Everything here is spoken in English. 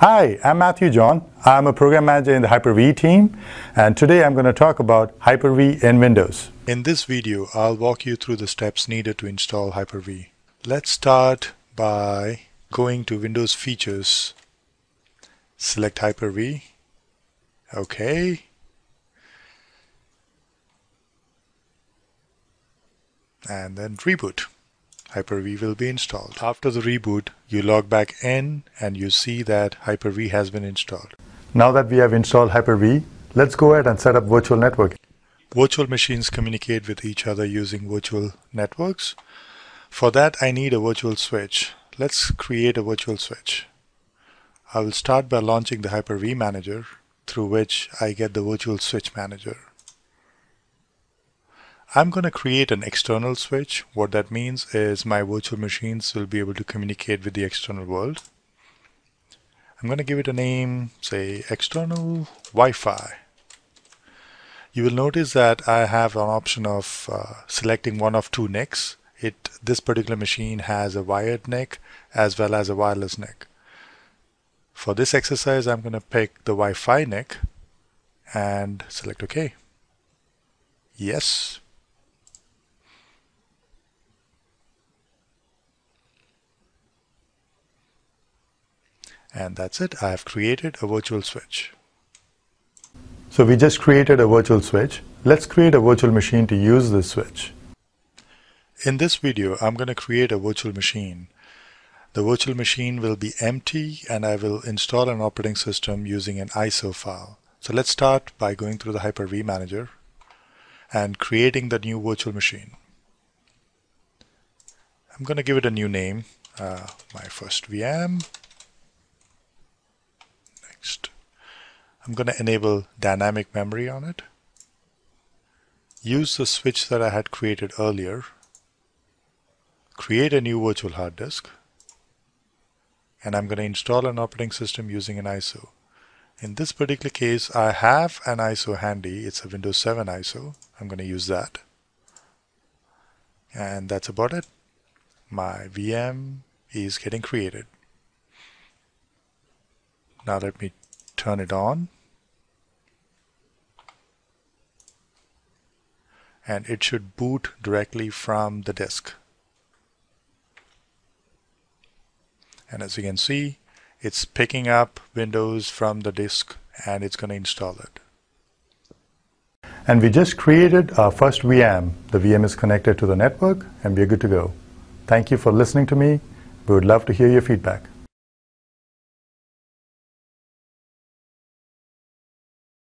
Hi, I'm Matthew John. I'm a program manager in the Hyper-V team, and today I'm going to talk about Hyper-V in Windows. In this video, I'll walk you through the steps needed to install Hyper-V. Let's start by going to Windows Features, select Hyper-V, OK, and then reboot. Hyper-V will be installed. After the reboot, you log back in and you see that Hyper-V has been installed. Now that we have installed Hyper-V, let's go ahead and set up virtual networking. Virtual machines communicate with each other using virtual networks. For that, I need a virtual switch. Let's create a virtual switch. I will start by launching the Hyper-V manager, through which I get the virtual switch manager. I'm going to create an external switch. What that means is my virtual machines will be able to communicate with the external world. I'm going to give it a name, say external Wi-Fi. You will notice that I have an option of selecting one of two NICs. This particular machine has a wired NIC as well as a wireless NIC. For this exercise, I'm going to pick the Wi-Fi NIC and select OK. Yes. And that's it. I have created a virtual switch. So we just created a virtual switch. Let's create a virtual machine to use this switch. In this video, I'm going to create a virtual machine. The virtual machine will be empty and I will install an operating system using an ISO file. So let's start by going through the Hyper-V manager and creating the new virtual machine. I'm going to give it a new name, my first VM. Next, I'm going to enable dynamic memory on it. Use the switch that I had created earlier. Create a new virtual hard disk. And I'm going to install an operating system using an ISO. In this particular case, I have an ISO handy. It's a Windows 7 ISO. I'm going to use that. And that's about it. My VM is getting created. Now let me turn it on. And it should boot directly from the disk. And as you can see, it's picking up Windows from the disk and it's going to install it. And we just created our first VM. The VM is connected to the network and we're good to go. Thank you for listening to me. We would love to hear your feedback.